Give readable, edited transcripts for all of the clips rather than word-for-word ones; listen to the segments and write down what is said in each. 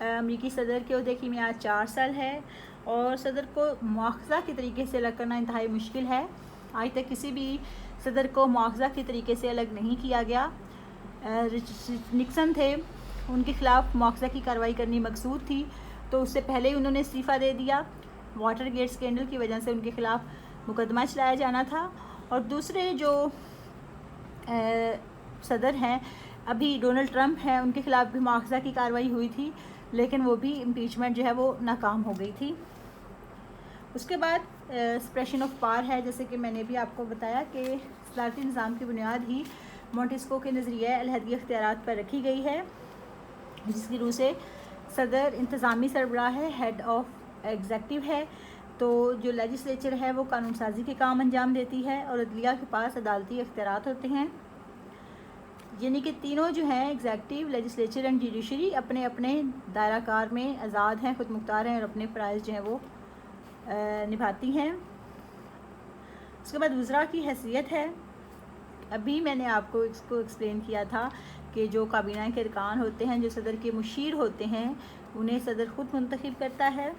امریکی صدر کے عہدے کی میعاد 4 سال ہے اور صدر کو مواخذہ کے طریقے سے الگ کرنا انتہائی مشکل ہے. آج تک کسی بھی صدر کو مواخذہ کے طریقے سے الگ نہیں کیا گیا. نکسن تھے، ان کے خلاف مواخذہ کی کارروائی کرنی مقصود تھی تو اس سے پہلے ہی انہوں نے استعفیٰ دے دیا. واٹر گیٹ اسکینڈل کی وجہ سے ان کے خلاف مقدمہ چلایا جانا تھا. اور دوسرے جو صدر ہیں ابھی ڈونلڈ ٹرمپ ہیں، ان کے خلاف بھی مواخذہ کی کارروائی ہوئی تھی لیکن وہ بھی امپیچمنٹ جو ہے وہ ناکام ہو گئی تھی. اس کے بعد سپریشن آف پاور ہے، جیسے کہ میں نے بھی آپ کو بتایا کہ صدارتی نظام کی بنیاد ہی مونٹسکو کے نظریہ علیحدگی اختیارات پر رکھی گئی ہے، جس کی روح سے صدر انتظامی سربراہ ہے، ہیڈ آف ایگزیکٹو ہے. تو جو لیجسلیچر ہے وہ قانون سازی کے کام انجام دیتی ہے اور عدلیہ کے پاس عدالتی اختیارات ہوتے ہیں. یعنی کہ تینوں جو ہیں ایگزیکٹو، لیجسلیچر اینڈ جوڈیشری اپنے اپنے دائرہ کار میں آزاد ہیں، خود مختار ہیں اور اپنے فرائض جو ہیں وہ نبھاتی ہیں. اس کے بعد وزراء کی حیثیت ہے. ابھی میں نے آپ کو اس کو ایکسپلین کیا تھا کہ جو کابینہ کے ارکان ہوتے ہیں، جو صدر کے مشیر ہوتے ہیں، انہیں صدر خود منتخب کرتا ہے.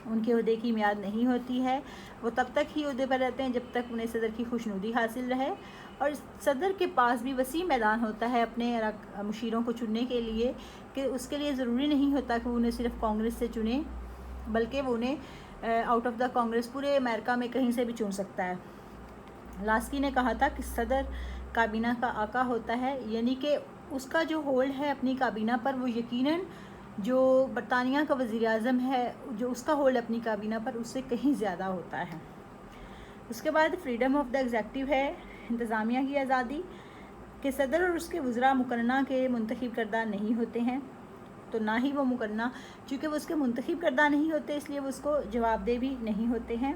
ان کے عہدے کی میعاد نہیں ہوتی ہے، وہ تب تک ہی عہدے پر رہتے ہیں جب تک انہیں صدر کی خوشنودی حاصل رہے. اور صدر کے پاس بھی وسیع میدان ہوتا ہے اپنے مشیروں کو چننے کے لیے، کہ اس کے لیے ضروری نہیں ہوتا کہ وہ انہیں صرف کانگریس سے چنے، بلکہ وہ انہیں آؤٹ آف دا کانگریس پورے امریکہ میں کہیں سے بھی چن سکتا ہے. لاسکی نے کہا تھا کہ صدر کابینہ کا آقا ہوتا ہے، یعنی کہ اس کا جو ہولڈ ہے اپنی کابینہ پر وہ یقیناً جو برطانیہ کا وزیر اعظم ہے جو اس کا ہولڈ اپنی کابینہ پر اس سے کہیں زیادہ ہوتا ہے. اس کے بعد فریڈم آف دا ایگزیکٹو ہے، انتظامیہ کی آزادی، کہ صدر اور اس کے وزراء مقننہ کے منتخب کردہ نہیں ہوتے ہیں، تو نہ ہی وہ مقننہ، چونکہ وہ اس کے منتخب کردہ نہیں ہوتے اس لیے وہ اس کو جواب دہ بھی نہیں ہوتے ہیں.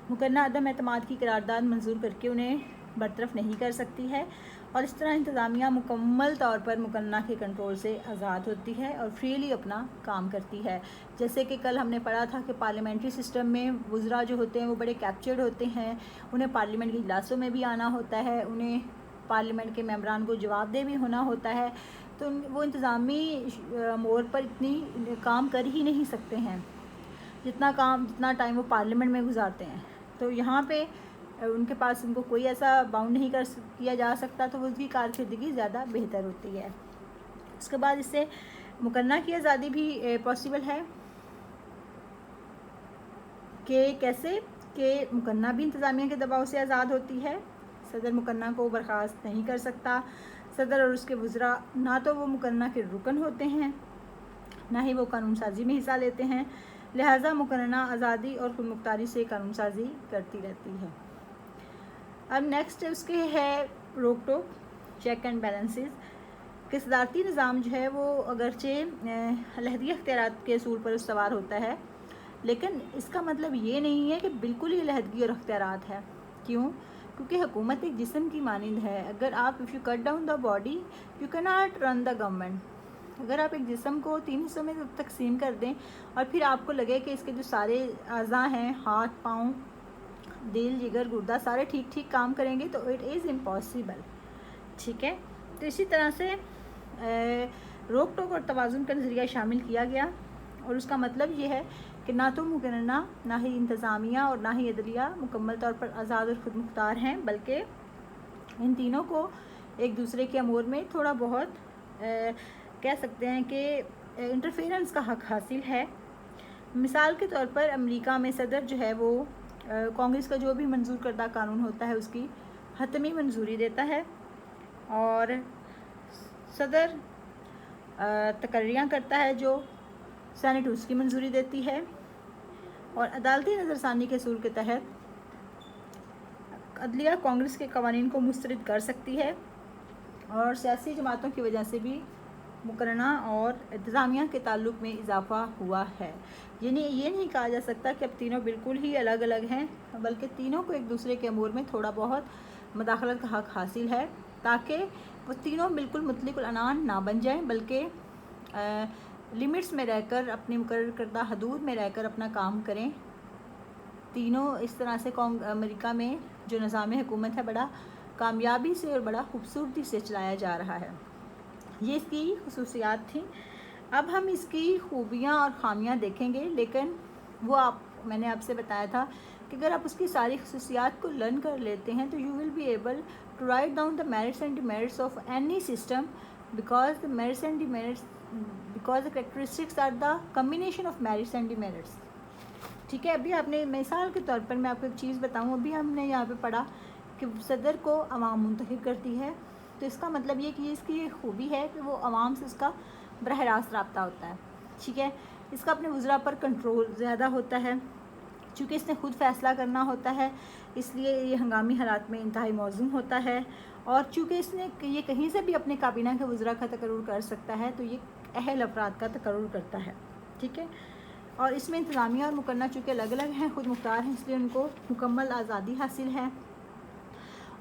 مقننہ عدم اعتماد کی قرارداد منظور کر کے انہیں برطرف نہیں کر سکتی ہے، اور اس طرح انتظامیہ مکمل طور پر مقننہ کے کنٹرول سے آزاد ہوتی ہے اور فریلی اپنا کام کرتی ہے. جیسے کہ کل ہم نے پڑھا تھا کہ پارلیمنٹری سسٹم میں وزراء جو ہوتے ہیں وہ بڑے کیپچرڈ ہوتے ہیں، انہیں پارلیمنٹ کے اجلاسوں میں بھی آنا ہوتا ہے، انہیں پارلیمنٹ کے ممبران کو جواب دہ بھی ہونا ہوتا ہے، تو وہ انتظامی امور پر اتنی کام کر ہی نہیں سکتے ہیں جتنا ٹائم وہ پارلیمنٹ میں گزارتے ہیں. تو یہاں پہ ان کے پاس ان کو کوئی ایسا باؤنڈ نہیں کیا جا سکتا، تو وہ اس کی کارکردگی زیادہ بہتر ہوتی ہے. اس کے بعد اس سے مقننہ کی آزادی بھی پاسبل ہے کہ کیسے، کہ مقننہ بھی انتظامیہ کے دباؤ سے آزاد ہوتی ہے. صدر مقننہ کو برخاست نہیں کر سکتا. صدر اور اس کے وزراء نہ تو وہ مقننہ کے رکن ہوتے ہیں نہ ہی وہ قانون سازی میں حصہ لیتے ہیں، لہٰذا مقننہ آزادی اور خود مختاری سے قانون سازی کرتی رہتی ہے. اب نیکسٹ اس کے ہے روک ٹوک، چیک اینڈ بیلنسز، کہ صدارتی نظام جو ہے وہ اگرچہ علیحدگی اختیارات کے اصول پر استوار ہوتا ہے، لیکن اس کا مطلب یہ نہیں ہے کہ بالکل ہی علیحدگی اور اختیارات ہے. کیوں؟ کیونکہ حکومت ایک جسم کی مانند ہے. اگر آپ if you cut down the body you cannot run the government. اگر آپ ایک جسم کو 3 حصوں میں تقسیم کر دیں اور پھر آپ کو لگے کہ اس کے جو سارے اعضاء ہیں، ہاتھ، پاؤں، دل، جگر، گردہ، سارے ٹھیک ٹھیک کام کریں گے تو اٹ از امپاسبل. ٹھیک ہے، تو اسی طرح سے روک ٹوک اور توازن کا نظریہ شامل کیا گیا، اور اس کا مطلب یہ ہے کہ نہ تو مقننہ، نہ ہی انتظامیہ اور نہ ہی عدلیہ مکمل طور پر آزاد اور خود مختار ہیں، بلکہ ان تینوں کو ایک دوسرے کے امور میں تھوڑا بہت کہہ سکتے ہیں کہ انٹرفیرنس کا حق حاصل ہے. مثال کے طور پر امریکہ میں صدر جو ہے وہ کانگریس کا جو بھی منظور کردہ قانون ہوتا ہے اس کی حتمی منظوری دیتا ہے، اور صدر تقرریاں کرتا ہے جو سینٹ اس کی منظوری دیتی ہے، اور عدالتی نظر ثانی کے اصول کے تحت عدلیہ کانگریس کے قوانین کو مسترد کر سکتی ہے. اور سیاسی جماعتوں کی وجہ سے بھی مقننہ اور انتظامیہ کے تعلق میں اضافہ ہوا ہے. یعنی یہ نہیں کہا جا سکتا کہ اب تینوں بالکل ہی الگ الگ ہیں، بلکہ تینوں کو ایک دوسرے کے امور میں تھوڑا بہت مداخلت کا حق حاصل ہے، تاکہ وہ تینوں بالکل مطلق العنان نہ بن جائیں، بلکہ لمٹس میں رہ کر، اپنی مقرر کردہ حدود میں رہ کر اپنا کام کریں. تینوں اس طرح سے امریکہ میں جو نظام حکومت ہے بڑا کامیابی سے اور بڑا خوبصورتی سے چلایا جا رہا ہے. یہ اس کی خصوصیات تھیں. اب ہم اس کی خوبیاں اور خامیاں دیکھیں گے، لیکن وہ میں نے آپ سے بتایا تھا کہ اگر آپ اس کی ساری خصوصیات کو لرن کر لیتے ہیں تو you will be able to write down the merits and demerits of any system, because the merits and demerits because the characteristics are the combination of merits and demerits. ٹھیک ہے. ابھی آپ نے مثال کے طور پر میں آپ کو ایک چیز بتاؤں، ابھی ہم نے یہاں پہ پڑھا کہ صدر کو عوام منتخب کرتی ہے، تو اس کا مطلب یہ کہ اس کی یہ خوبی ہے کہ وہ عوام سے اس کا براہ راست رابطہ ہوتا ہے. ٹھیک ہے. اس کا اپنے وزراء پر کنٹرول زیادہ ہوتا ہے، چونکہ اس نے خود فیصلہ کرنا ہوتا ہے، اس لیے یہ ہنگامی حالات میں انتہائی موزوں ہوتا ہے، اور چونکہ اس نے یہ کہیں سے بھی اپنے کابینہ کے وزراء کا تقرر کر سکتا ہے، تو یہ اہل افراد کا تقرر کرتا ہے. ٹھیک ہے. اور اس میں انتظامیہ اور مقننہ چونکہ الگ الگ ہیں، خود مختار ہیں، اس لیے ان کو مکمل آزادی حاصل ہے.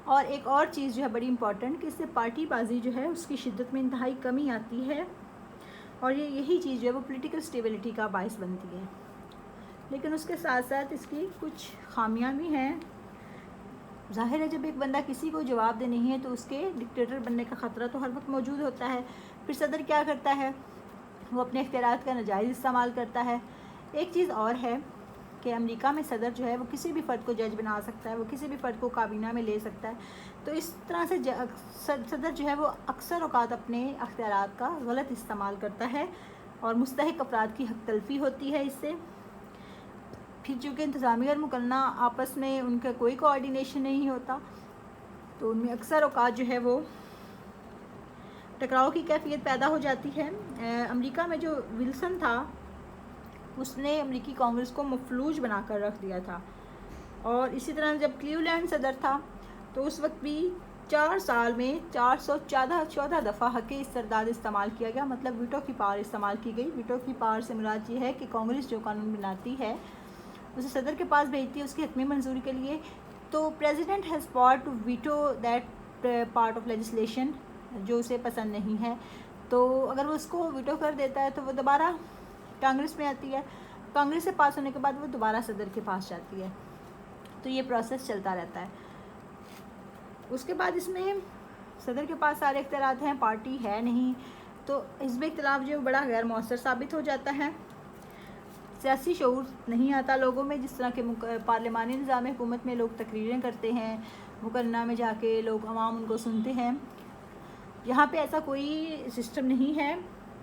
اور ایک اور چیز جو ہے بڑی امپورٹنٹ کہ اس سے پارٹی بازی جو ہے اس کی شدت میں انتہائی کمی آتی ہے، اور یہی چیز جو ہے وہ پولیٹیکل اسٹیبلٹی کا باعث بنتی ہے. لیکن اس کے ساتھ ساتھ اس کی کچھ خامیاں بھی ہیں. ظاہر ہے جب ایک بندہ کسی کو جواب دہ نہیں ہے تو اس کے ڈکٹیٹر بننے کا خطرہ تو ہر وقت موجود ہوتا ہے. پھر صدر کیا کرتا ہے؟ وہ اپنے اختیارات کا ناجائز استعمال کرتا ہے. ایک چیز اور ہے کہ امریکہ میں صدر جو ہے وہ کسی بھی فرد کو جج بنا سکتا ہے، وہ کسی بھی فرد کو کابینہ میں لے سکتا ہے. تو اس طرح سے صدر جو ہے وہ اکثر اوقات اپنے اختیارات کا غلط استعمال کرتا ہے، اور مستحق افراد کی حق تلفی ہوتی ہے اس سے. پھر چونکہ انتظامیہ اور مقننہ آپس میں ان کا کوئی کوآرڈینیشن نہیں ہوتا، تو ان میں اکثر اوقات جو ہے وہ ٹکراؤ کی کیفیت پیدا ہو جاتی ہے. امریکہ میں جو ولسن تھا اس نے امریکی کانگریس کو مفلوج بنا کر رکھ دیا تھا. اور اسی طرح جب کلیولینڈ صدر تھا تو اس وقت بھی 4 سال میں 414 دفعہ حق استرداد استعمال کیا گیا، مطلب ویٹو کی پاور استعمال کی گئی. ویٹو کی پاور سے مراد یہ ہے کہ کانگریس جو قانون بناتی ہے اسے صدر کے پاس بھیجتی ہے اس کی حتمی منظوری کے لیے. تو president has power to veto that part of legislation جو اسے پسند نہیں ہے. تو اگر وہ اس کو ویٹو کر دیتا ہے تو وہ دوبارہ کانگریس میں آتی ہے، کانگریس سے پاس ہونے کے بعد وہ دوبارہ صدر کے پاس جاتی ہے. تو یہ پروسیس چلتا رہتا ہے. اس کے بعد اس میں صدر کے پاس سارے اختیارات ہیں، پارٹی ہے نہیں، تو حزب اختلاف جو بڑا غیر مؤثر ثابت ہو جاتا ہے. سیاسی شعور نہیں آتا لوگوں میں، جس طرح کہ پارلیمانی نظام حکومت میں لوگ تقریریں کرتے ہیں، مقننہ میں جا کے لوگ عوام ان کو سنتے ہیں. یہاں پہ ایسا کوئی سسٹم نہیں ہے،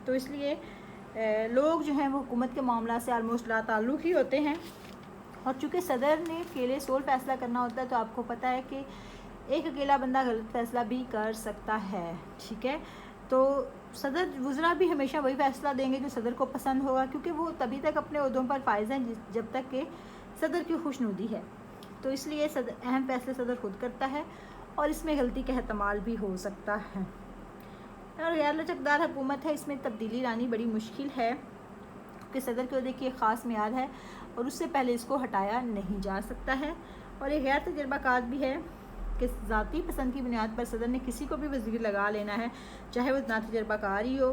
تو اس لیے لوگ جو ہیں وہ حکومت کے معاملات سے آلموسٹ لا تعلق ہی ہوتے ہیں. اور چونکہ صدر نے اکیلے سول فیصلہ کرنا ہوتا ہے، تو آپ کو پتہ ہے کہ ایک اکیلا بندہ غلط فیصلہ بھی کر سکتا ہے. ٹھیک ہے. تو صدر وزراء بھی ہمیشہ وہی فیصلہ دیں گے جو صدر کو پسند ہوگا، کیونکہ وہ تبھی تک اپنے عہدوں پر فائز ہیں جب تک کہ صدر کی خوشنودی ہے. تو اس لیے اہم فیصلے صدر خود کرتا ہے، اور اس میں غلطی کا احتمال بھی ہو سکتا ہے. اور غیر لچکدار حکومت ہے، اس میں تبدیلی لانی بڑی مشکل ہے، کہ صدر کے عہدے کی ایک خاص میعاد ہے اور اس سے پہلے اس کو ہٹایا نہیں جا سکتا ہے. اور یہ غیر تجربہ کار بھی ہے کہ ذاتی پسند کی بنیاد پر صدر نے کسی کو بھی وزیر لگا لینا ہے، چاہے وہ اتنا تجربہ کار ہی ہو.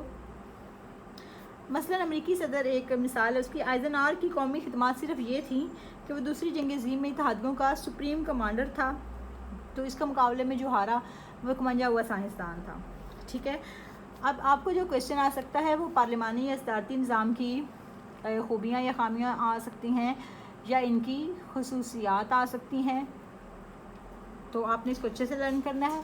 مثلاً امریکی صدر ایک مثال ہے، اس کی آئزنہاور کی قومی خدمات صرف یہ تھیں کہ وہ دوسری جنگ عظیم میں اتحادیوں کا سپریم کمانڈر تھا، تو اس کے مقابلے میں جو ہارا وہ ایک منجا ہوا سائنسدان تھا. ٹھیک ہے. اب آپ کو جو کویشچن آ سکتا ہے وہ پارلیمانی یا صدارتی نظام کی خوبیاں یا خامیاں آ سکتی ہیں، یا ان کی خصوصیات آ سکتی ہیں. تو آپ نے اس کو اچھے سے لرن کرنا ہے.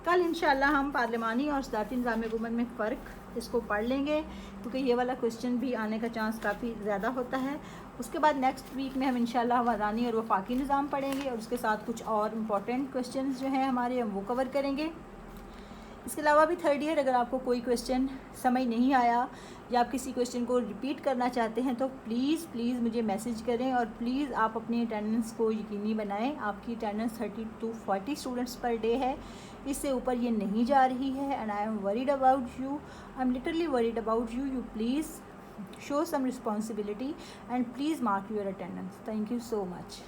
کل انشاءاللہ ہم پارلیمانی اور صدارتی نظام حکومت میں فرق اس کو پڑھ لیں گے، کیونکہ یہ والا کویشچن بھی آنے کا چانس کافی زیادہ ہوتا ہے. اس کے بعد نیکسٹ ویک میں ہم انشاءاللہ وزرانی اور وفاقی نظام پڑھیں گے، اور اس کے ساتھ کچھ اور امپورٹنٹ کویشچنز جو ہیں ہمارے ہم وہ کور کریں گے. اس کے علاوہ بھی تھرڈ ایئر اگر آپ کو کوئی کویشچن سمجھ نہیں آیا یا آپ کسی کویشچن کو ریپیٹ کرنا چاہتے ہیں تو پلیز مجھے میسیج کریں، اور پلیز آپ اپنی اٹینڈنس کو یقینی بنائیں. آپ کی attendance 30 to 40 students per day ہے، اس سے اوپر یہ نہیں جا رہی ہے. And I am worried about you, I am literally worried about you. You please show some responsibility and please mark your attendance. Thank you so much.